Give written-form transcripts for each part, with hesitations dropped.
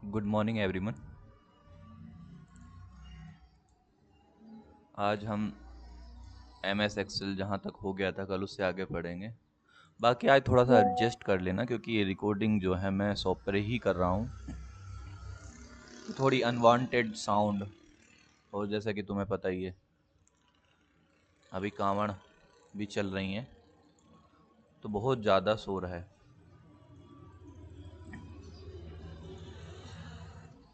Good morning everyone. आज हम M S Excel जहाँ तक हो गया था कल उससे आगे पढ़ेंगे। बाकी आज थोड़ा सा एडजस्ट कर लेना क्योंकि ये रिकॉर्डिंग जो है मैं सॉफ्टवेयर ही कर रहा हूँ, तो थोड़ी अनवांटेड साउंड। और जैसा कि तुम्हें पता ही है अभी कांवड़ भी चल रही हैं तो बहुत ज़्यादा शोर है।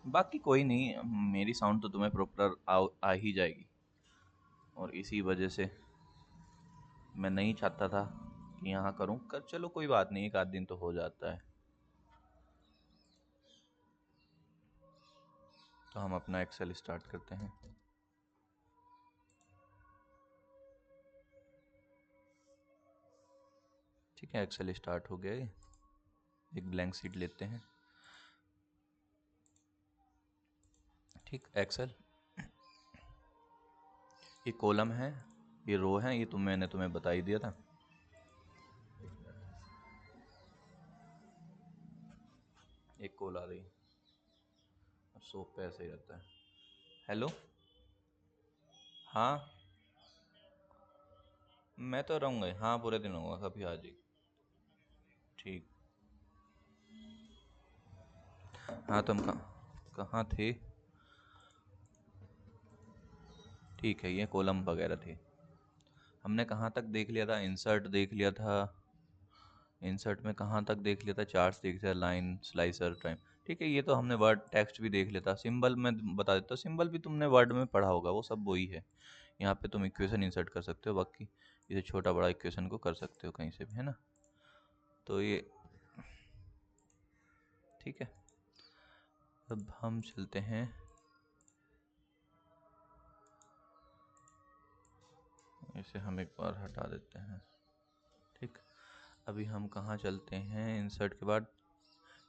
बाकी कोई नहीं, मेरी साउंड तो तुम्हें प्रॉपर आ ही जाएगी। और इसी वजह से मैं नहीं चाहता था कि यहाँ करूँ कर, चलो कोई बात नहीं, एक आध दिन तो हो जाता है। तो हम अपना एक्सेल स्टार्ट करते हैं। ठीक है, एक्सेल स्टार्ट हो गया है। एक ब्लैंक शीट लेते हैं। ठीक, एक्सेल ये कॉलम है, ये रो है, ये मैंने तुम्हें बता ही दिया था। एक कॉल आ रही है, सोप पे ऐसे ही रहता है। हेलो, हाँ मैं तो रहूँगा, हाँ पूरे दिन रहूँगा, कभी आ जाइए। ठीक, हाँ तुम कहाँ कहाँ थे? ठीक है, ये कॉलम वगैरह थे। हमने कहाँ तक देख लिया था? इंसर्ट देख लिया था। इंसर्ट में कहाँ तक देख लिया था? चार्ट्स देख लिया, लाइन स्लाइसर टाइम। ठीक है, ये तो हमने वर्ड टेक्स्ट भी देख लिया था। सिंबल में बता देता हूँ, सिंबल भी तुमने वर्ड में पढ़ा होगा, वो सब वही है। यहाँ पे तुम इक्वेशन इंसर्ट कर सकते हो, बाकी इसे छोटा बड़ा इक्वेशन को कर सकते हो कहीं से भी, है ना। तो ये ठीक है। अब हम चलते हैं, इसे हम एक बार हटा देते हैं। ठीक, अभी हम कहाँ चलते हैं? इंसर्ट के बाद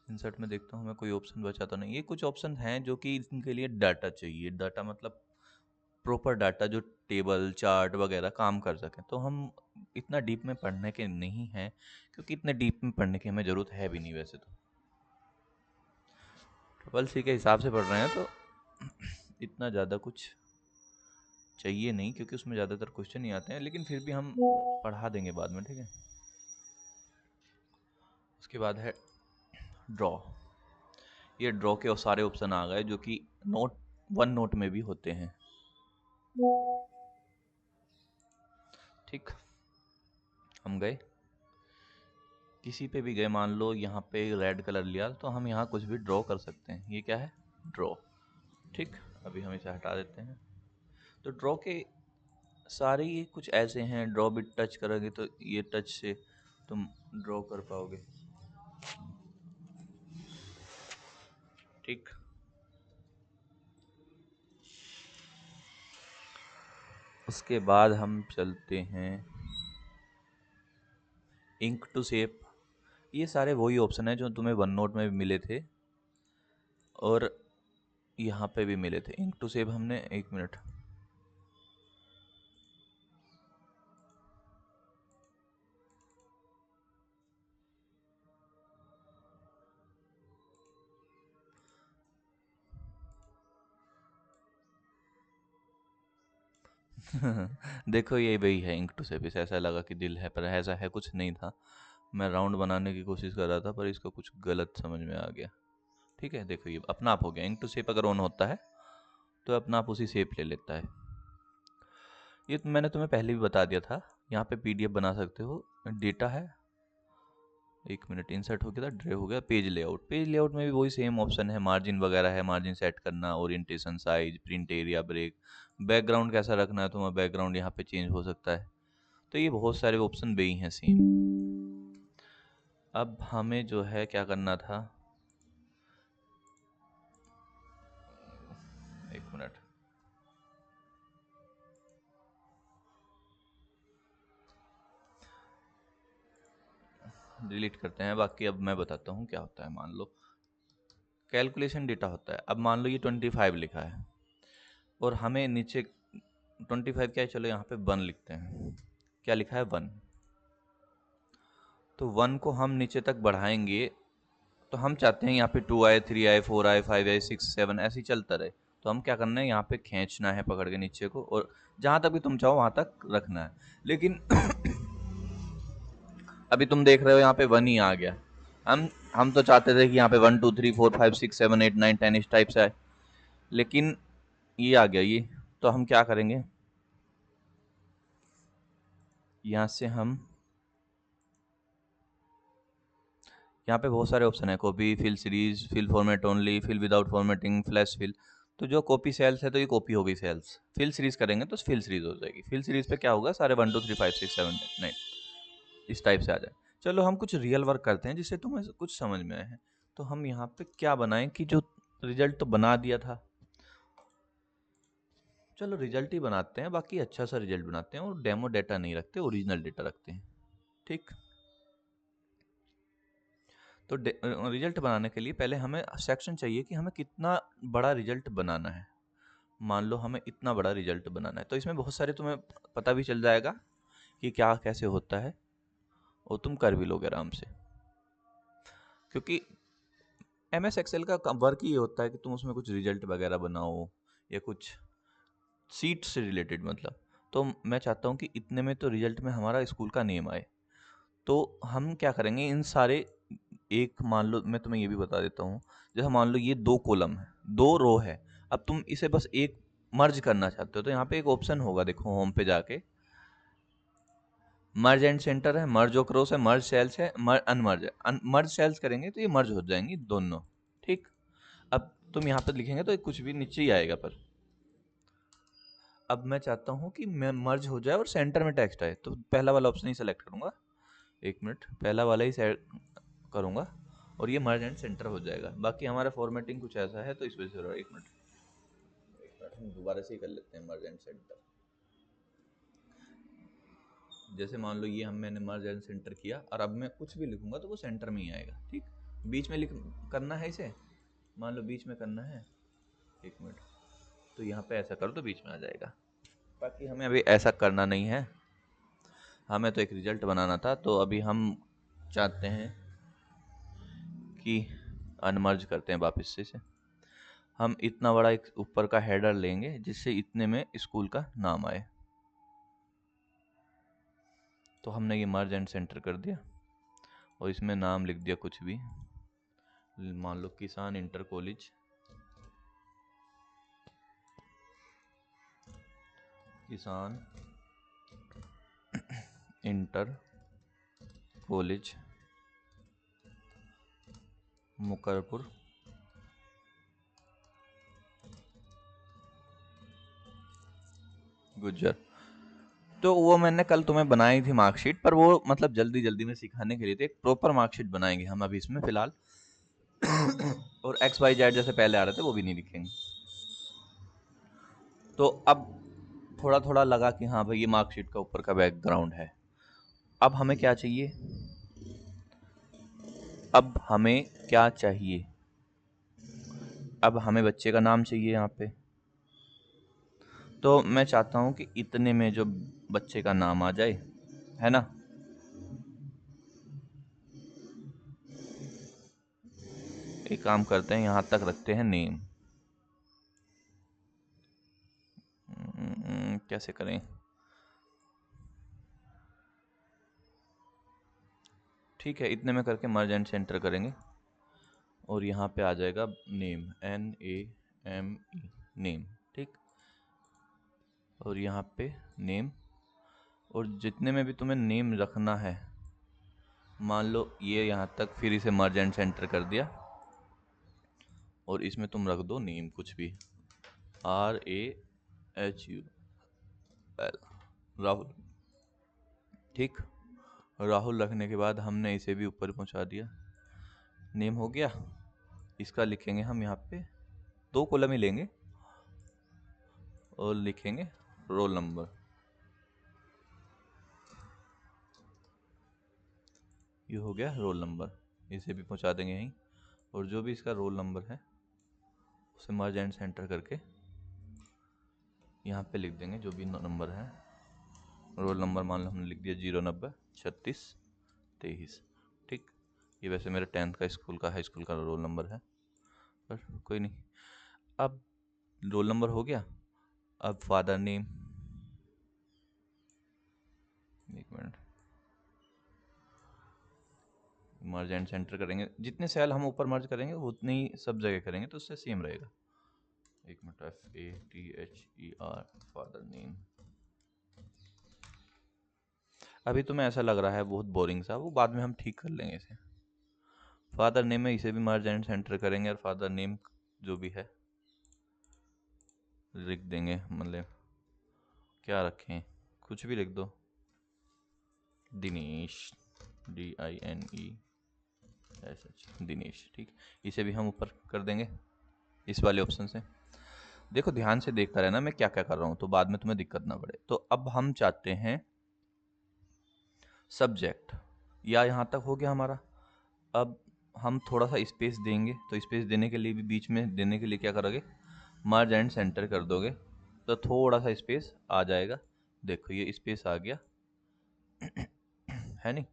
इंसर्ट में देखता हूँ मैं कोई ऑप्शन बचा तो नहीं। ये कुछ ऑप्शन हैं जो कि इनके लिए डाटा चाहिए। डाटा मतलब प्रॉपर डाटा जो टेबल चार्ट वगैरह काम कर सकें। तो हम इतना डीप में पढ़ने के नहीं हैं, क्योंकि इतने डीप में पढ़ने की हमें ज़रूरत है भी नहीं वैसे तो। ट्रिपल सी के हिसाब से पढ़ रहे हैं तो इतना ज़्यादा कुछ चाहिए नहीं, क्योंकि उसमें ज़्यादातर क्वेश्चन ही आते हैं, लेकिन फिर भी हम पढ़ा देंगे बाद में, ठीक है। उसके बाद है ड्रॉ। ये ड्रॉ के और सारे ऑप्शन आ गए जो कि नोट वन नोट में भी होते हैं। ठीक, हम गए किसी पे भी गए, मान लो यहाँ पे रेड कलर लिया तो हम यहाँ कुछ भी ड्रॉ कर सकते हैं। ये क्या है? ड्रॉ। ठीक, अभी हम इसे हटा देते हैं। तो ड्रॉ के सारे ये कुछ ऐसे हैं, ड्रॉ भी टच करोगे तो ये टच से तुम ड्रॉ कर पाओगे। ठीक, उसके बाद हम चलते हैं इंक टू शेप। ये सारे वही ऑप्शन है जो तुम्हें वन नोट में भी मिले थे और यहाँ पे भी मिले थे। इंक टू शेप हमने, एक मिनट, देखो ये वही है इंक टू सेप। इसे ऐसा लगा कि दिल है, पर ऐसा है कुछ नहीं था। मैं राउंड बनाने की कोशिश कर रहा था पर इसको कुछ गलत समझ में आ गया। ठीक है, देखो ये अपना आप हो गया। इंक टू सेप अगर ऑन होता है तो अपना आप उसी सेप ले लेता है। ये तो मैंने तुम्हें पहले भी बता दिया था। यहाँ पे पीडीएफ बना सकते हो। डेटा है, एक मिनट, इंसर्ट हो गया था, ड्रे हो गया, पेज लेआउट। पेज लेआउट में भी वही सेम ऑप्शन है, मार्जिन वगैरह है, मार्जिन सेट करना, orientation, size, print area, break, background कैसा रखना है तुम्हें, बैकग्राउंड यहाँ पे चेंज हो सकता है। तो ये बहुत सारे ऑप्शन भी हैं सेम। अब हमें जो है क्या करना था, एक मिनट, डिलीट करते हैं। बाकी अब मैं बताता हूँ क्या होता है। मान लो कैलकुलेशन डेटा होता है। अब मान लो ये 25 लिखा है और हमें नीचे 25 क्या है, चलो यहाँ पे 1 लिखते हैं। क्या लिखा है? 1। तो 1 को हम नीचे तक बढ़ाएंगे तो हम चाहते हैं यहाँ पे 2 आए, 3 आए, 4 आए, 5 आए, 6, 7 ऐसे ही चलता रहे। तो हम क्या करना है, यहाँ पे खींचना है पकड़ के नीचे को, और जहाँ तक भी तुम चाहो वहाँ तक रखना है। लेकिन अभी तुम देख रहे हो यहाँ पे 1 ही आ गया। हम तो चाहते थे कि यहाँ पे 1 2 3 4 5 6 7 8 9 10 इस टाइप से आए, लेकिन ये आ गया ये। तो हम क्या करेंगे, यहाँ से हम, यहाँ पे बहुत सारे ऑप्शन है, copy, fill series, fill format only, fill without formatting, flash fill. तो जो कॉपी सेल्स है तो ये कॉपी हो गई सेल्स। फिल सीरीज करेंगे तो फिल सीरीज हो जाएगी। फिल सीरीज पे क्या होगा, सारे 1 2 3 5 6 7 8 9 इस टाइप से आ जाए। चलो हम कुछ रियल वर्क करते हैं जिससे तुम्हें कुछ समझ में आए हैं। तो हम यहाँ पे क्या बनाएं कि जो रिजल्ट तो बना दिया था, चलो रिजल्ट ही बनाते हैं, बाकी अच्छा सा रिजल्ट बनाते हैं, और डेमो डेटा नहीं रखते, ओरिजिनल डेटा रखते हैं। ठीक। तो रिजल्ट बनाने के लिए पहले हमें सेक्शन चाहिए कि हमें कितना बड़ा रिजल्ट बनाना है। मान लो हमें इतना बड़ा रिजल्ट बनाना है, तो इसमें बहुत सारे तुम्हें पता भी चल जाएगा कि क्या कैसे होता है, और तुम कर भी लोगे आराम से। क्योंकि MS एक्सेल का वर्क ही होता है कि तुम उसमें कुछ रिजल्ट वगैरह बनाओ, या कुछ सीट से रिलेटेड मतलब। तो मैं चाहता हूँ कि इतने में तो रिजल्ट में हमारा स्कूल का नेम आए। तो हम क्या करेंगे, इन सारे, एक मान लो मैं तुम्हें ये भी बता देता हूँ, जैसे मान लो ये 2 कॉलम है, 2 रो है। अब तुम इसे बस एक मर्ज करना चाहते हो, तो यहाँ पे एक ऑप्शन होगा, देखो होम पे जाके, मर्ज एंड सेंटर है, मर्ज ओक्रोस है, मर्ज सेल्स है, अनमर्ज है। मर्ज सेल्स करेंगे तो ये मर्ज हो जाएंगी दोनों। ठीक। अब तुम यहाँ पे लिखेंगे तो कुछ भी नीचे ही आएगा, पर अब मैं चाहता हूँ कि मैं मर्ज हो जाए और सेंटर में टेक्स्ट आए, तो पहला वाला ऑप्शन ही सेलेक्ट करूंगा। 1 मिनट, पहला वाला ही करूंगा, और ये मर्ज एंड सेंटर हो जाएगा। बाकी हमारा फॉर्मेटिंग कुछ ऐसा है तो इस वजह से हो रहा है। 1 मिनट, हम दोबारा से ही कर लेते हैं, मर्ज एंड सेंटर। जैसे मान लो ये मैंने मर्ज एंड सेंटर किया, और अब मैं कुछ भी लिखूंगा तो वो सेंटर में ही आएगा। ठीक। बीच में लिख करना है इसे, मान लो बीच में करना है, 1 मिनट, तो यहाँ पे ऐसा करो तो बीच में आ जाएगा। बाकी हमें अभी ऐसा करना नहीं है, हमें तो एक रिजल्ट बनाना था। तो अभी हम चाहते हैं कि अनमर्ज करते हैं वापस से इसे। हम इतना बड़ा एक ऊपर का हेडर लेंगे जिससे इतने में स्कूल का नाम आए। तो हमने ये मर्ज एंड सेंटर कर दिया, और इसमें नाम लिख दिया कुछ भी, मान लो किसान इंटर कॉलेज, किसान इंटर कॉलेज मुकरपुर गुज्जर। तो वो मैंने कल तुम्हें बनाई थी मार्कशीट, पर वो मतलब जल्दी जल्दी में सिखाने के लिए, तो एक प्रॉपर मार्कशीट बनाएंगे हम अभी इसमें फिलहाल। और XYZ जैसे पहले आ रहे थे वो भी नहीं लिखेंगे। तो अब थोड़ा थोड़ा लगा कि हाँ भाई ये मार्कशीट का ऊपर का बैकग्राउंड है। अब हमें क्या चाहिए, अब हमें क्या चाहिए, अब हमें बच्चे का नाम चाहिए यहाँ पे। तो मैं चाहता हूँ कि इतने में जो बच्चे का नाम आ जाए, है ना। एक काम करते हैं, यहाँ तक रखते हैं नेम। कैसे करें, ठीक है, इतने में करके मर्ज एंड सेंटर करेंगे, और यहाँ पे आ जाएगा नेम, NAME, नेम। ठीक। और यहाँ पे नेम, और जितने में भी तुम्हें नेम रखना है, मान लो ये यहाँ तक, फिर इसे मर्ज एंड सेंटर कर दिया, और इसमें तुम रख दो नेम कुछ भी, RAHUL, राहुल। ठीक। राहुल रखने के बाद हमने इसे भी ऊपर पहुंचा दिया, नेम हो गया। इसका लिखेंगे हम यहाँ पे, 2 कॉलम ही लेंगे, और लिखेंगे रोल नंबर। ये हो गया रोल नंबर, इसे भी पहुंचा देंगे यहीं। और जो भी इसका रोल नंबर है उसे मर्ज एंड सेंटर करके यहाँ पे लिख देंगे, जो भी नंबर है। रोल नंबर मान लो हमने लिख दिया 0903623। ठीक। ये वैसे मेरे 10th का स्कूल का हाई स्कूल का रोल नंबर है, पर कोई नहीं। अब रोल नंबर हो गया। अब फादर नेम, एक मिनट, मर्ज एंड सेंटर करेंगे। जितने सेल हम ऊपर मर्ज करेंगे उतने ही सब जगह करेंगे, तो उससे सेम रहेगा। एक मिनट, FATHER, फादर नेम। अभी तुम्हें ऐसा लग रहा है बहुत बोरिंग सा, वो बाद में हम ठीक कर लेंगे इसे। फादर नेम में इसे भी मर्ज एंड सेंटर करेंगे, और फादर नेम जो भी है लिख देंगे, मतलब क्या रखें, कुछ भी लिख दो, दिनेश, DINESH, दिनेश, ठीक। इसे भी हम ऊपर कर देंगे इस वाले ऑप्शन से। देखो ध्यान से देखता रहना मैं क्या क्या कर रहा हूँ, तो बाद में तुम्हें दिक्कत ना पड़े। तो अब हम चाहते हैं सब्जेक्ट, या यहाँ तक हो गया हमारा। अब हम थोड़ा सा स्पेस देंगे, तो स्पेस देने के लिए भी बीच में देने के लिए क्या करोगे, मर्ज एंड सेंटर कर दोगे, तो थोड़ा सा स्पेस आ जाएगा। देखो ये स्पेस आ गया है नहीं।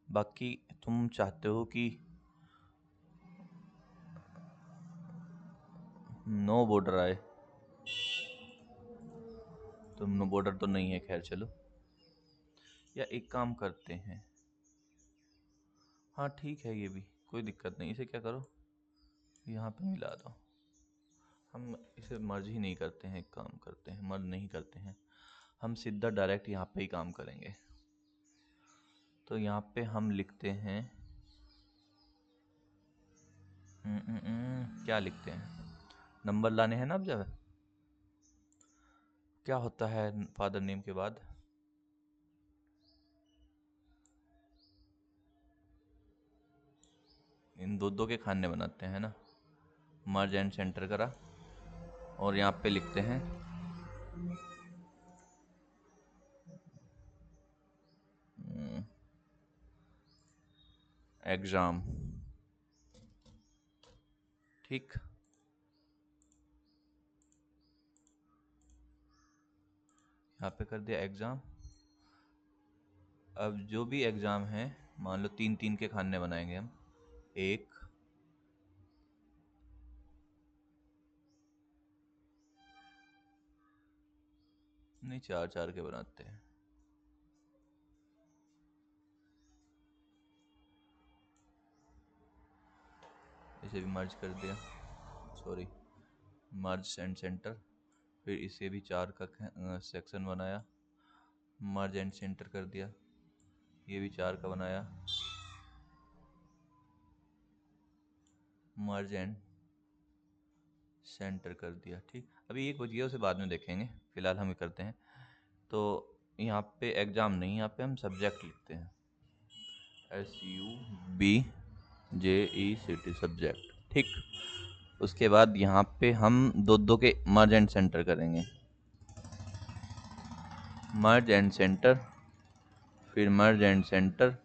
बाकी तुम चाहते हो कि नो बॉर्डर आए, तो नो बॉर्डर तो नहीं है, खैर चलो। या एक काम करते हैं, हाँ ठीक है, ये भी कोई दिक्कत नहीं। इसे क्या करो, यहाँ पे मिला दो। हम इसे मर्ज ही नहीं करते हैं, एक काम करते हैं, मर्ज नहीं करते हैं, हम सीधा डायरेक्ट यहाँ पे ही काम करेंगे। तो यहाँ पे हम लिखते हैं क्या लिखते हैं, नंबर लाने हैं ना। अब जब क्या होता है फादर नेम के बाद, इन दो दो के खाने बनाते हैं ना, मर्ज एंड सेंटर करा, और यहाँ पे लिखते हैं एग्जाम, ठीक। यहाँ पे कर दिया एग्जाम। अब जो भी एग्जाम है, मान लो 3-3 के खाने बनाएंगे हम, एक, नहीं 4-4 के बनाते हैं। इसे भी मर्ज कर दिया, सॉरी, मर्ज एंड सेंटर। फिर इसे भी 4 का सेक्शन बनाया, मर्ज एंड सेंटर कर दिया। ये भी 4 का बनाया, मर्ज एंड सेंटर कर दिया, ठीक। अभी एक बच गया, उसे बाद में देखेंगे, फिलहाल हम ये करते हैं। तो यहाँ पे एग्जाम नहीं, यहाँ पे हम सब्जेक्ट लिखते हैं, SUBJECT, सब्जेक्ट, ठीक। उसके बाद यहाँ पे हम दो दो के मर्ज एंड सेंटर करेंगे, मर्ज एंड सेंटर, फिर मर्ज and centre,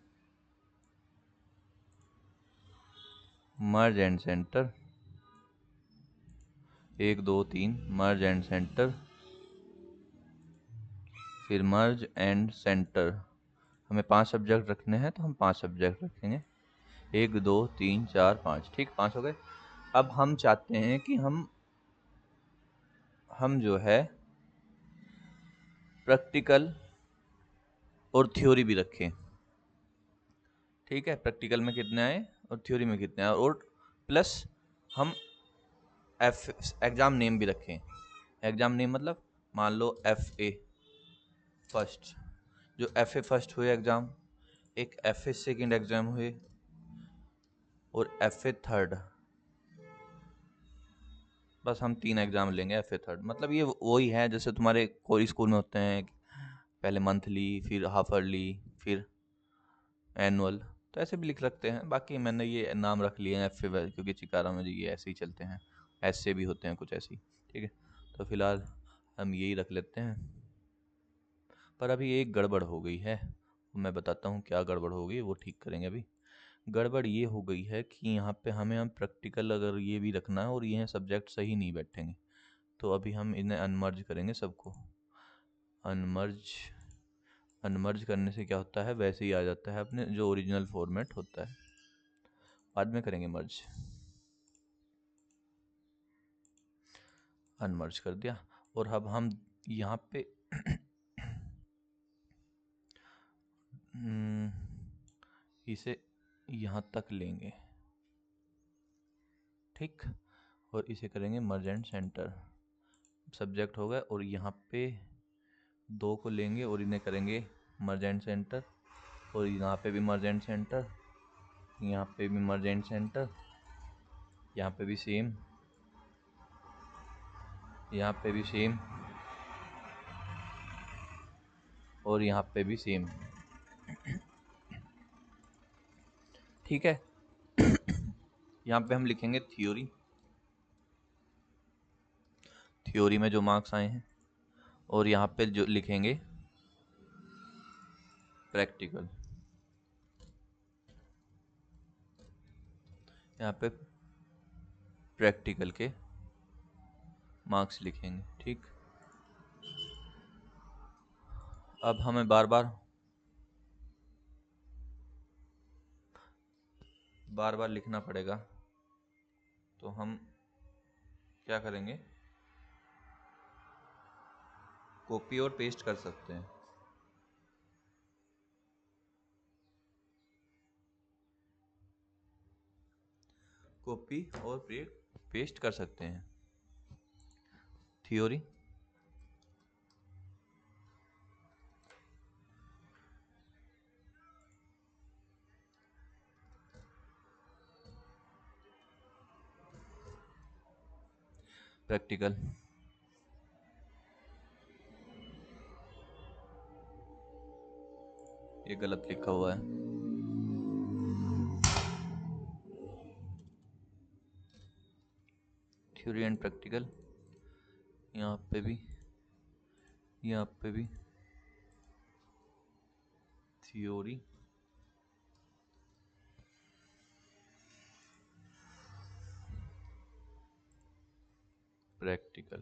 merge and centre, 1 2 3, merge and centre, फिर मर्ज एंड सेंटर। हमें 5 सब्जेक्ट रखने हैं, तो हम 5 सब्जेक्ट रखेंगे, 1 2 3 4 5, ठीक, 5 हो गए। अब हम चाहते हैं कि हम जो है प्रैक्टिकल और थ्योरी भी रखें, ठीक है। प्रैक्टिकल में कितने आए और थ्योरी में कितने आए, और प्लस हम एग्जाम नेम भी रखें। एग्जाम नेम मतलब मान लो FA फर्स्ट, जो FA फर्स्ट हुए एग्जाम, एक FA सेकेंड एग्जाम हुए, और FA थर्ड। बस हम 3 एग्जाम लेंगे, FA थर्ड। मतलब ये वही है जैसे तुम्हारे कोई स्कूल में होते हैं, पहले मंथली, फिर हाफ अर्ली, फिर एनुअल, तो ऐसे भी लिख सकते हैं। बाकी मैंने ये नाम रख लिए हैं FA, क्योंकि चिकारा में ये ऐसे ही चलते हैं, ऐसे भी होते हैं कुछ ऐसे ही, ठीक है। तो फिलहाल हम यही रख लेते हैं। पर अभी एक गड़बड़ हो गई है, मैं बताता हूँ क्या गड़बड़ हो गई, वो ठीक करेंगे अभी। गड़बड़ ये हो गई है कि यहाँ पे हमें हम प्रैक्टिकल अगर ये भी रखना है, और ये सब्जेक्ट सही नहीं बैठेंगे, तो अभी हम इन्हें अनमर्ज करेंगे सबको। अनमर्ज, अनमर्ज करने से क्या होता है, वैसे ही आ जाता है अपने जो ओरिजिनल फॉर्मेट होता है। बाद में करेंगे मर्ज। अनमर्ज कर दिया। और अब हम यहाँ पे इसे यहाँ तक लेंगे, ठीक, और इसे करेंगे मर्ज एंड सेंटर। सब्जेक्ट हो गया, और यहाँ पे दो को लेंगे और इन्हें करेंगे मर्ज एंड सेंटर, और यहाँ पे भी मर्ज एंड सेंटर, यहाँ पे भी मर्ज एंड सेंटर, यहाँ पे भी सेम, यहाँ पे भी सेम, और यहाँ पे भी सेम, ठीक है। यहाँ पे हम लिखेंगे थ्योरी, थ्योरी में जो मार्क्स आए हैं, और यहाँ पे जो लिखेंगे प्रैक्टिकल, यहाँ पे प्रैक्टिकल के मार्क्स लिखेंगे, ठीक। अब हमें बार बार लिखना पड़ेगा, तो हम क्या करेंगे, कॉपी और पेस्ट कर सकते हैं। कॉपी और पेस्ट कर सकते हैं। थ्योरी, प्रैक्टिकल, ये गलत लिखा हुआ है, थ्योरी एंड प्रैक्टिकल, यहाँ पे भी, यहाँ पे भी थ्योरी, प्रैक्टिकल,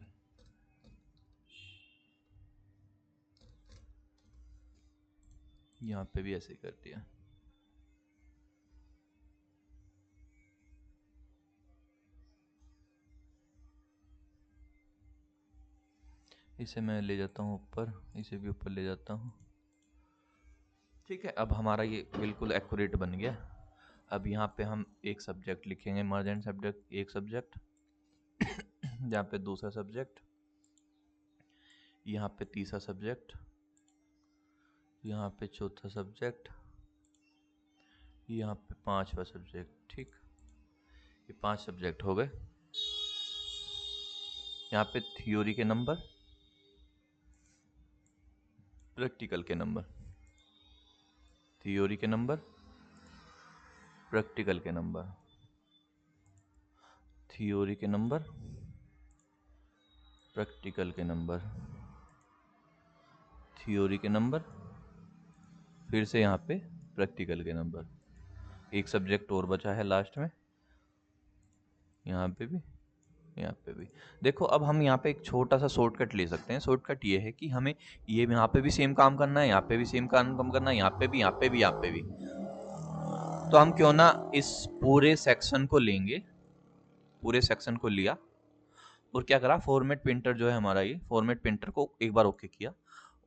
यहाँ पे भी ऐसे कर दिया। इसे मैं ले जाता हूँ ऊपर, इसे भी ऊपर ले जाता हूँ, ठीक है। अब हमारा ये बिल्कुल एक्यूरेट बन गया। अब यहाँ पे हम एक सब्जेक्ट लिखेंगे, मर्ज एंड सब्जेक्ट, एक सब्जेक्ट, यहाँ पे दूसरा सब्जेक्ट, यहाँ पे तीसरा सब्जेक्ट, यहाँ पे चौथा सब्जेक्ट, यहाँ पे पांचवा सब्जेक्ट, ठीक। ये 5 सब्जेक्ट हो गए। यहाँ पे थ्योरी के नंबर, प्रैक्टिकल के नंबर, थ्योरी के नंबर, प्रैक्टिकल के नंबर, थ्योरी के नंबर, प्रैक्टिकल के नंबर, थ्योरी के नंबर, फिर से यहाँ पे प्रैक्टिकल के नंबर। एक सब्जेक्ट और बचा है लास्ट में, यहाँ पे भी, यहाँ पे भी। देखो अब हम यहाँ पे एक छोटा सा शॉर्टकट ले सकते हैं। शॉर्टकट ये है कि हमें ये यहाँ पे भी सेम काम करना है, यहाँ पे भी सेम काम करना है, यहाँ पे भी, यहाँ पे भी, यहाँ पे भी। तो हम क्यों ना इस पूरे सेक्शन को लेंगे, पूरे सेक्शन को लिया और क्या करा, फॉर्मेट प्रिंटर जो है हमारा, ये फॉर्मेट प्रिंटर को एक बार ओके किया,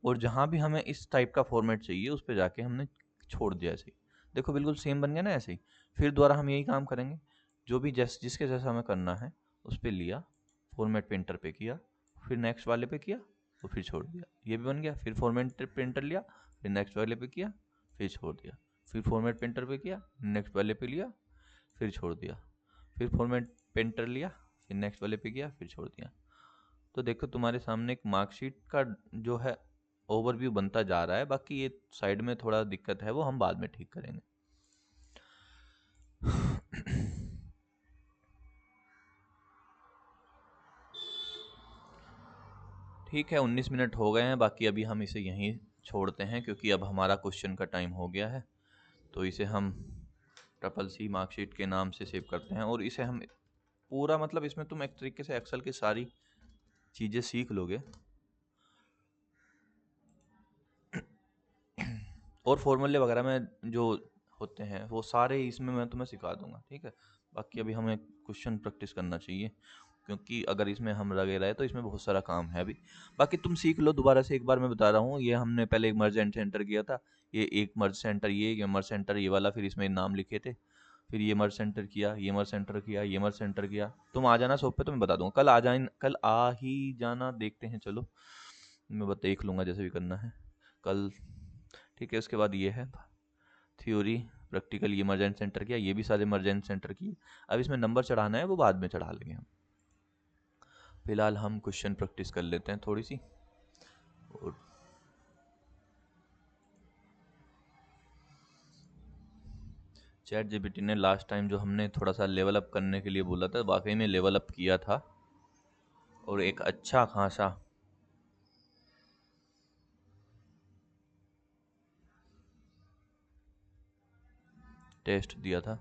और जहां भी हमें इस टाइप का फॉर्मेट चाहिए उस पर जाके हमने छोड़ दिया ऐसे ही। देखो बिल्कुल सेम बन गया ना ऐसे ही। फिर दोबारा हम यही काम करेंगे, जो भी जिसके जैसा हमें करना है उस पर लिया, फॉर्मेट प्रिंटर पे किया, फिर नेक्स्ट वाले पे किया और फिर छोड़ दिया, ये भी बन गया। फिर फॉर्मेट प्रिंटर लिया, फिर नेक्स्ट वाले पे किया, फिर छोड़ दिया, फिर फॉर्मेट प्रिंटर पे किया, नेक्स्ट वाले पे लिया, फिर छोड़ दिया, फिर फॉर्मेट प्रिंटर लिया, फिर नेक्स्ट वाले पे किया, फिर छोड़ दिया। तो देखो तुम्हारे सामने एक मार्कशीट का जो है ओवरव्यू बनता जा रहा है। बाकी ये साइड में थोड़ा दिक्कत है, वो हम बाद में ठीक करेंगे। ठीक है, 19 मिनट हो गए हैं। बाकी अभी हम इसे यहीं छोड़ते हैं क्योंकि अब हमारा क्वेश्चन का टाइम हो गया है। तो इसे हम CCC मार्कशीट के नाम से सेव करते हैं, और इसे हम पूरा, मतलब इसमें तुम एक तरीके से एक्सेल की सारी चीज़ें सीख लोगे। और फॉर्मूले वगैरह में जो होते हैं वो सारे इसमें मैं तुम्हें सिखा दूंगा, ठीक है। बाकी अभी हमें क्वेश्चन प्रैक्टिस करना चाहिए, क्योंकि अगर इसमें हम लगे रहे तो इसमें बहुत सारा काम है अभी। बाकी तुम सीख लो दोबारा से, एक बार मैं बता रहा हूँ। ये हमने पहले एक मर्ज एंड सेंटर किया था, ये एक मर्ज सेंटर, ये मर्ज सेंटर ये वाला, फिर इसमें नाम लिखे थे, फिर ये मर्ज सेंटर किया, ये मर्ज सेंटर किया, ये मर्ज सेंटर किया। तुम आ जाना शॉप पे तो मैं बता दूंगा, कल आ ही जाना, देखते हैं चलो, मैं बता देख लूंगा जैसे भी करना है कल, ठीक है। उसके बाद ये है थ्योरी प्रैक्टिकल, ये मर्ज एंड सेंटर किया, ये भी सारे मर्ज एंड सेंटर किए। अब इसमें नंबर चढ़ाना है वो बाद में चढ़ा लेंगे हम, फिलहाल हम क्वेश्चन प्रैक्टिस कर लेते हैं थोड़ी सी। और चैट जीपीटी ने लास्ट टाइम जो हमने थोड़ा सा लेवल अप करने के लिए बोला था, वाकई में लेवल अप किया था, और एक अच्छा खासा टेस्ट दिया था।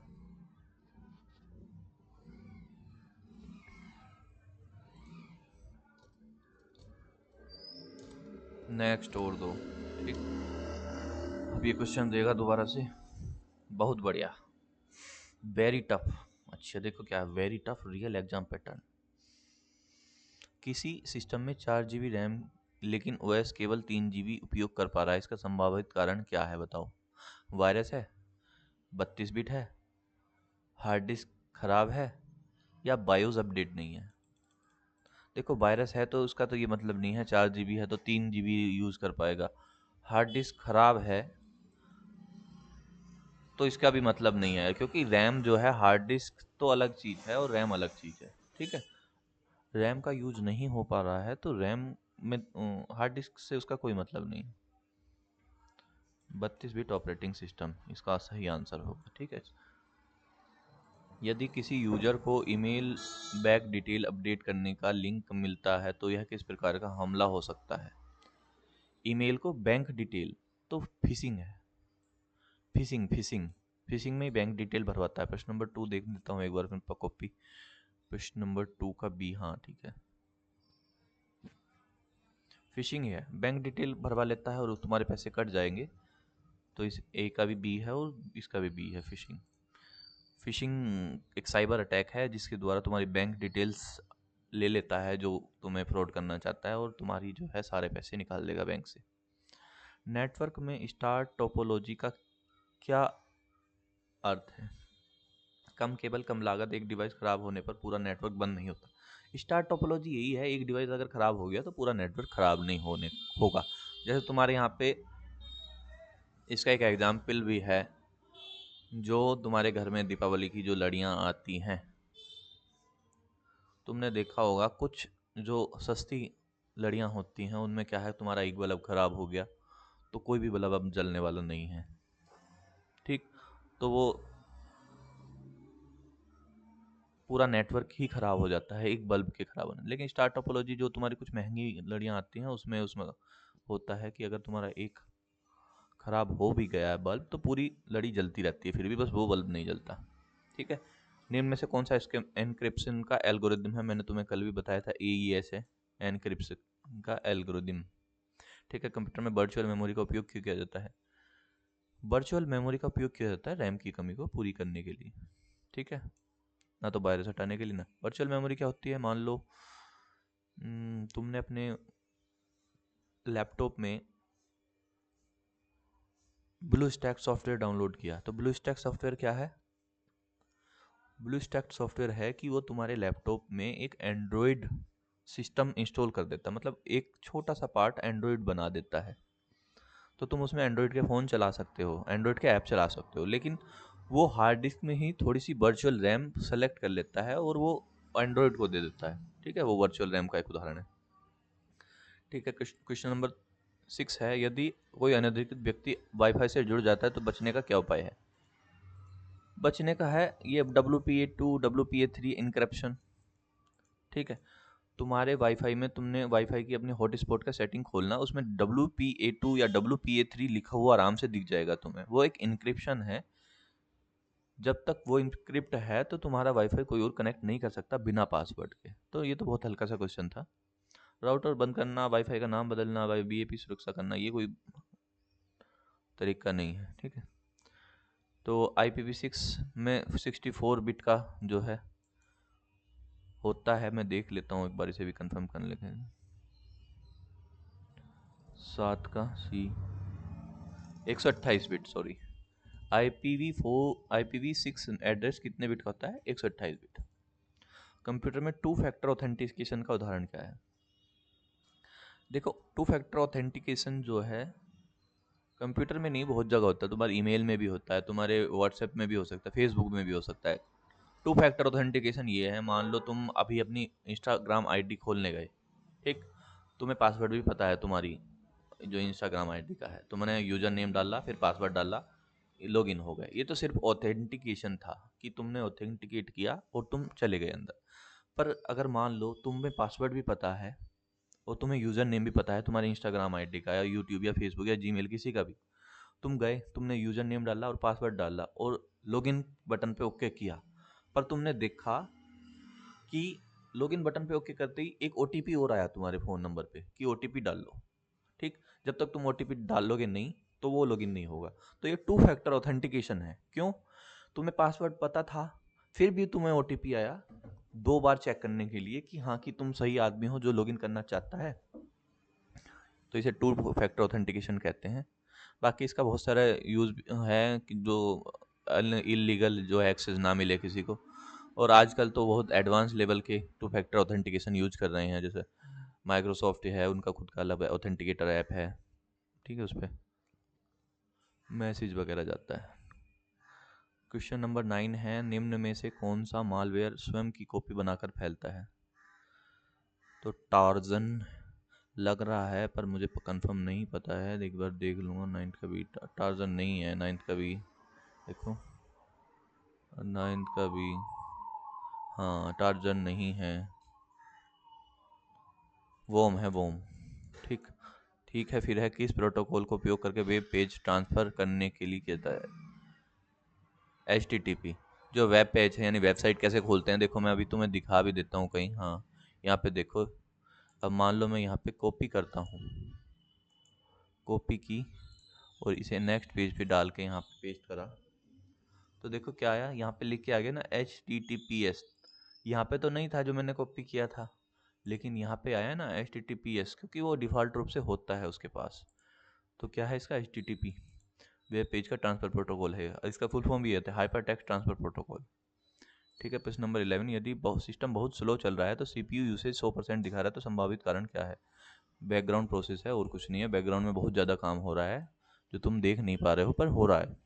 नेक्स्ट और दो, ठीक। अब ये क्वेश्चन देगा दोबारा से, बहुत बढ़िया, वेरी टफ। अच्छा देखो क्या है, very tough real exam pattern. किसी सिस्टम में 4 GB रैम लेकिन ओएस केवल 3 GB उपयोग कर पा रहा है, इसका संभावित कारण क्या है बताओ। वायरस है, 32 बिट है, हार्ड डिस्क खराब है, या बायोस अपडेट नहीं है। देखो वायरस है तो उसका तो ये मतलब नहीं है 4 GB है तो 3 GB यूज़ कर पाएगा। हार्ड डिस्क खराब है तो इसका भी मतलब नहीं है, क्योंकि रैम जो है, हार्ड डिस्क तो अलग चीज़ है और रैम अलग चीज़ है, ठीक है। रैम का यूज नहीं हो पा रहा है तो रैम में हार्ड डिस्क से उसका कोई मतलब नहीं। 32 बिट ऑपरेटिंग सिस्टम इसका सही आंसर होगा, ठीक है। यदि किसी यूजर को ईमेल बैक डिटेल अपडेट करने का लिंक मिलता है तो यह किस प्रकार का हमला हो सकता है। ईमेल को बैंक डिटेल तो फिशिंग है, फिशिंग फिशिंग फिशिंग में ही बैंक डिटेल भरवाता है। प्रश्न नंबर 2 देख लेता हूँ एक बार फिर कॉपी, प्रश्न नंबर 2 का बी, हाँ ठीक है, फिशिंग है, बैंक डिटेल भरवा लेता है और तुम्हारे पैसे कट जाएंगे। तो इस ए का भी बी है और इसका भी बी है, फिशिंग। फिशिंग एक साइबर अटैक है जिसके द्वारा तुम्हारी बैंक डिटेल्स ले लेता है जो तुम्हें फ्रॉड करना चाहता है, और तुम्हारी जो है सारे पैसे निकाल लेगा बैंक से। नेटवर्क में स्टार टोपोलॉजी का क्या अर्थ है। कम केबल कम लागत, एक डिवाइस खराब होने पर पूरा नेटवर्क बंद नहीं होता। स्टार टोपोलॉजी यही है, एक डिवाइस अगर खराब हो गया तो पूरा नेटवर्क खराब नहीं होने होगा। जैसे तुम्हारे यहाँ पे इसका एक एग्जाम्पल भी है, जो तुम्हारे घर में दीपावली की जो लड़ियाँ आती हैं, तुमने देखा होगा कुछ जो सस्ती लड़ियाँ होती हैं उनमें क्या है, तुम्हारा एक बल्ब खराब हो गया तो कोई भी बल्ब अब जलने वाला नहीं है, ठीक। तो वो पूरा नेटवर्क ही खराब हो जाता है एक बल्ब के खराब होने। लेकिन स्टार टोपोलॉजी जो तुम्हारी कुछ महंगी लड़ियाँ आती हैं उसमें उसमें होता है कि अगर तुम्हारा एक खराब हो भी गया है बल्ब तो पूरी लड़ी जलती रहती है फिर भी, बस वो बल्ब नहीं जलता, ठीक है। निम्न में से कौन सा इसके एनक्रिप्शन का एल्गोरिदम है, मैंने तुम्हें कल भी बताया था, एईएस है एनक्रिप्शन का एल्गोरिदम, ठीक है। कंप्यूटर में वर्चुअल मेमोरी का उपयोग क्यों किया जाता है। वर्चुअल मेमोरी का उपयोग किया जाता है रैम की कमी को पूरी करने के लिए, ठीक है, ना तो वायरस हटाने के लिए ना। वर्चुअल मेमोरी क्या होती है, मान लो तुमने अपने लैपटॉप में ब्लू स्टैक सॉफ्टवेयर डाउनलोड किया, तो ब्लू स्टैक सॉफ्टवेयर क्या है। ब्लू स्टैक सॉफ्टवेयर है कि वो तुम्हारे लैपटॉप में एक एंड्रॉयड सिस्टम इंस्टॉल कर देता है, मतलब एक छोटा सा पार्ट एंड्रॉयड बना देता है। तो तुम उसमें एंड्रॉयड के फ़ोन चला सकते हो, एंड्रॉयड के ऐप चला सकते हो, लेकिन वो हार्ड डिस्क में ही थोड़ी सी वर्चुअल रैम सेलेक्ट कर लेता है और वो एंड्रॉयड को दे देता है, ठीक है। वो वर्चुअल रैम का एक उदाहरण है, ठीक है। क्वेश्चन नंबर 6 है, यदि कोई अनधिकृत व्यक्ति वाईफाई से जुड़ जाता है तो बचने का क्या उपाय है। बचने का है ये WPA2 WPA3 इनक्रप्शन, ठीक है। तुम्हारे वाईफाई में तुमने वाईफाई की अपनी हॉटस्पॉट का सेटिंग खोलना, उसमें WPA2 या WPA3 लिखा हुआ आराम से दिख जाएगा तुम्हें, वो एक इनक्रिप्शन है। जब तक वो इनक्रिप्ट है तो तुम्हारा वाईफाई कोई और कनेक्ट नहीं कर सकता बिना पासवर्ड के। तो ये तो बहुत हल्का सा क्वेश्चन था। राउटर बंद करना, वाईफाई का नाम बदलना, BAP सुरक्षा करना, ये कोई तरीका नहीं है, ठीक है। तो IPv6 में 64 बिट का जो है होता है, मैं देख लेता हूँ एक बार, इसे भी कंफर्म कर लेते हैं। 7 का C 128 bit, sorry. IPv6 address कितने बिट का होता है? 128 बिट। कंप्यूटर में टू फैक्टर ऑथेंटिकेशन का उदाहरण क्या है? देखो, टू फैक्टर ऑथेंटिकेशन जो है कंप्यूटर में नहीं, बहुत जगह होता है। तुम्हारे ईमेल में भी होता है, तुम्हारे व्हाट्सएप में भी हो सकता है, फेसबुक में भी हो सकता है। टू फैक्टर ऑथेंटिकेशन ये है, मान लो तुम अभी अपनी इंस्टाग्राम आईडी खोलने गए, ठीक, तुम्हें पासवर्ड भी पता है तुम्हारी जो इंस्टाग्राम आईडी का है, तुमने यूजर नेम डाला, फिर पासवर्ड डाला, लॉगिन हो गए। ये तो सिर्फ ऑथेंटिकेशन था कि तुमने ऑथेंटिकेट किया और तुम चले गए अंदर। पर अगर मान लो तुम्हें पासवर्ड भी पता है और तुम्हें यूज़र नेम भी पता है तुम्हारे इंस्टाग्राम आईडी का, या यूट्यूब या फेसबुक या जीमेल, किसी का भी, तुम गए, तुमने यूज़र नेम डाला और पासवर्ड डाला और लॉगिन बटन पे ओके किया, पर तुमने देखा कि लॉगिन बटन पे ओके करते ही एक ओटीपी और आया तुम्हारे फ़ोन नंबर पे कि ओटीपी डाल लो, ठीक। जब तक तुम ओटीपी डालोगे नहीं तो वो लॉगिन नहीं होगा। तो ये टू फैक्टर ऑथेंटिकेशन है। क्यों? तुम्हें पासवर्ड पता था, फिर भी तुम्हें ओटीपी आया 2 बार चेक करने के लिए कि हाँ, कि तुम सही आदमी हो जो लॉगिन करना चाहता है। तो इसे टू फैक्टर ऑथेंटिकेशन कहते हैं। बाकी इसका बहुत सारा यूज़ है कि जो इलीगल जो एक्सेस ना मिले किसी को। और आजकल तो बहुत एडवांस लेवल के टू फैक्टर ऑथेंटिकेशन यूज कर रहे हैं, जैसे माइक्रोसॉफ्ट है, उनका खुद का अलग ऑथेंटिकेटर ऐप है, ठीक है, उस पर मैसेज वगैरह जाता है। क्वेश्चन नंबर 9 है, निम्न में से कौन सा मालवेयर स्वयं की कॉपी बनाकर फैलता है? तो टार्जन लग रहा है, पर मुझे कंफर्म नहीं पता है, एक बार देख लूँगा। 9th का भी टार्जन नहीं है। 9th का भी देखो, 9th का भी, हाँ, टार्जन नहीं है, वोम है, वोम। ठीक, ठीक है। फिर है, किस प्रोटोकॉल को उपयोग करके वेब पेज ट्रांसफ़र करने के लिए कहता है? HTTP। जो वेब पेज है यानी वेबसाइट कैसे खोलते हैं, देखो मैं अभी तुम्हें दिखा भी देता हूँ कहीं। हाँ, यहाँ पे देखो। अब मान लो मैं यहाँ पे कॉपी करता हूँ, कॉपी की और इसे नेक्स्ट पेज पे डाल के यहाँ पे पेस्ट करा, तो देखो क्या आया, यहाँ पे लिख के आ गया ना HTTPS। यहाँ पे तो नहीं था जो मैंने कॉपी किया था, लेकिन यहाँ पे आया ना HTTPS, क्योंकि वो डिफ़ॉल्ट रूप से होता है उसके पास। तो क्या है इसका? HTTP, वेब पेज का ट्रांसफ़र प्रोटोकॉल है। इसका फुल फॉर्म भी है हाइपर टेक्स्ट ट्रांसफ़र प्रोटोकॉल। ठीक है। प्रश्न नंबर 11, यदि सिस्टम बहुत स्लो चल रहा है तो CPU यूसेज 100% दिखा रहा है, तो संभावित कारण क्या है? बैकग्राउंड प्रोसेस है, और कुछ नहीं है। बैकग्राउंड में बहुत ज़्यादा काम हो रहा है जो तुम देख नहीं पा रहे हो, पर हो रहा है,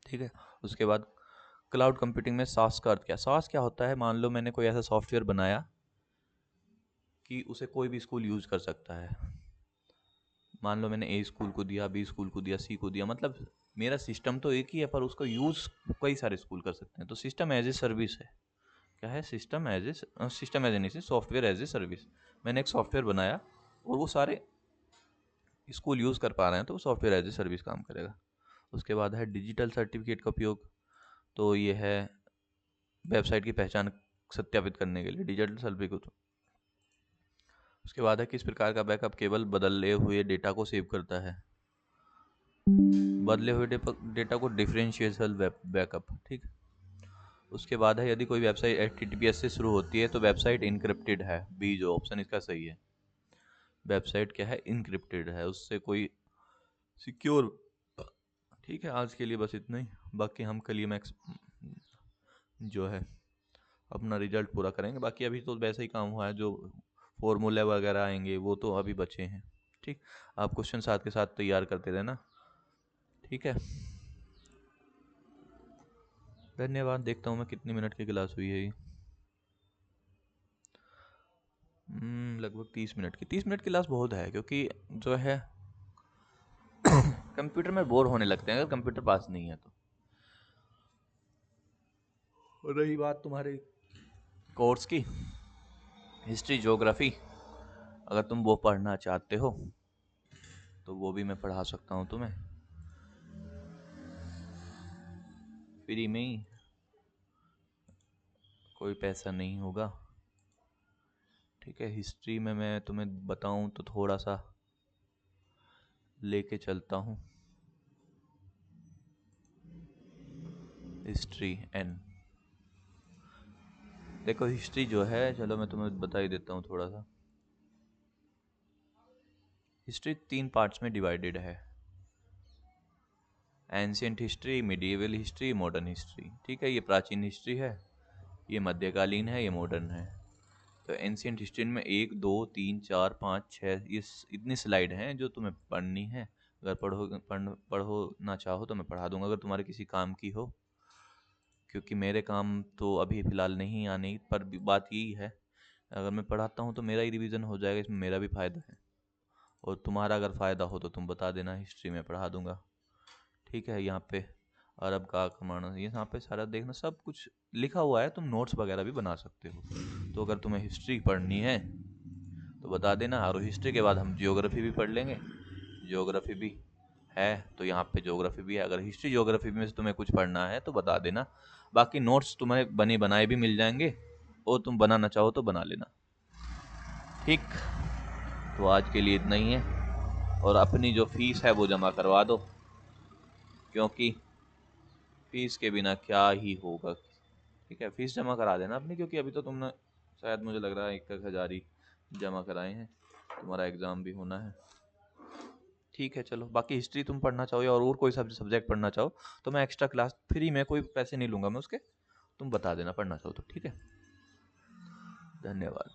ठीक है। उसके बाद क्लाउड कंप्यूटिंग में SaaS का अर्थ क्या? SaaS क्या होता है? मान लो मैंने कोई ऐसा सॉफ्टवेयर बनाया कि उसे कोई भी स्कूल यूज़ कर सकता है। मान लो मैंने A स्कूल को दिया, B स्कूल को दिया, C को दिया, मतलब मेरा सिस्टम तो एक ही है, पर उसका यूज़ कई सारे स्कूल कर सकते हैं। तो सिस्टम एज ए सर्विस है। क्या है? सिस्टम एज ए नहीं, सॉफ्टवेयर एज ए सर्विस। मैंने एक सॉफ्टवेयर बनाया और वो सारे स्कूल यूज़ कर पा रहे हैं, तो वो सॉफ्टवेयर एज ए सर्विस काम करेगा। उसके बाद है डिजिटल सर्टिफिकेट का उपयोग। तो ये है वेबसाइट की पहचान सत्यापित करने के लिए डिजिटल सर्टिफिकेट। उसके बाद है, किस प्रकार का बैकअप केवल बदले हुए डेटा को सेव करता है? बदले हुए डेटा को डिफरेंशियल बैकअप, ठीक। उसके बाद है, यदि कोई वेबसाइट HTTPS से शुरू होती है तो वेबसाइट इनक्रिप्टेड है। बी जो ऑप्शन इसका सही है। वेबसाइट क्या है? इनक्रिप्टेड है, उससे कोई सिक्योर। ठीक है, आज के लिए बस इतना ही। बाकी हम कल मैक्स जो है अपना रिजल्ट पूरा करेंगे। बाकी अभी तो वैसे ही काम हुआ है, जो फॉर्मूले वगैरह आएंगे वो तो अभी बचे हैं, ठीक। आप क्वेश्चन साथ के साथ तैयार करते रहना, ठीक है। धन्यवाद। देखता हूँ मैं कितनी मिनट की क्लास हुई है ये। लगभग 30 मिनट की। 30 मिनट की क्लास बहुत है, क्योंकि जो है कंप्यूटर में बोर होने लगते हैं अगर कंप्यूटर पास नहीं है तो। और रही बात तुम्हारे कोर्स की, हिस्ट्री ज्योग्राफी, अगर तुम वो पढ़ना चाहते हो तो वो भी मैं पढ़ा सकता हूँ तुम्हें फ्री में ही, कोई पैसा नहीं होगा, ठीक है। हिस्ट्री में मैं तुम्हें बताऊँ तो थोड़ा सा लेके चलता हूँ। History N. देखो हिस्ट्री जो है, चलो मैं तुम्हें बता ही देता हूँ थोड़ा सा। हिस्ट्री 3 पार्ट्स में डिवाइडेड है, ancient history, medieval history, modern history. ठीक है, ये प्राचीन हिस्ट्री है, ये मध्यकालीन है, ये मॉडर्न है। तो एंशियंट हिस्ट्री में 1 2 3 4 5 6 ये इतनी स्लाइड हैं जो तुम्हें पढ़नी है। अगर पढ़ना चाहो तो मैं पढ़ा दूंगा, अगर तुम्हारे किसी काम की हो, क्योंकि मेरे काम तो अभी फ़िलहाल नहीं आने, पर बात यही है, अगर मैं पढ़ाता हूँ तो मेरा ही रिवीजन हो जाएगा, इसमें मेरा भी फ़ायदा है, और तुम्हारा अगर फ़ायदा हो तो तुम बता देना, हिस्ट्री में पढ़ा दूंगा। ठीक है, यहाँ पे अरब का आक्रमण, ये यहाँ पे सारा देखना, सब कुछ लिखा हुआ है, तुम नोट्स वगैरह भी बना सकते हो। तो अगर तुम्हें हिस्ट्री पढ़नी है तो बता देना, और हिस्ट्री के बाद हम जियोग्राफी भी पढ़ लेंगे। जियोग्राफी भी है तो यहाँ पे ज्योग्राफी भी है, अगर हिस्ट्री ज्योग्राफी में से तुम्हें कुछ पढ़ना है तो बता देना। बाकी नोट्स तुम्हें बने बनाए भी मिल जाएंगे, और तुम बनाना चाहो तो बना लेना। ठीक, तो आज के लिए इतना ही है, और अपनी जो फीस है वो जमा करवा दो, क्योंकि फीस के बिना क्या ही होगा। ठीक है, फीस जमा करा देना अपनी, क्योंकि अभी तो तुमने शायद, मुझे लग रहा है 1,000 ही जमा कराए हैं, तुम्हारा एग्ज़ाम भी होना है। ठीक है, चलो, बाकी हिस्ट्री तुम पढ़ना चाहो या और कोई सब्जेक्ट पढ़ना चाहो तो मैं एक्स्ट्रा क्लास फ्री में, कोई पैसे नहीं लूँगा मैं उसके, तुम बता देना पढ़ना चाहो तो। ठीक है, धन्यवाद।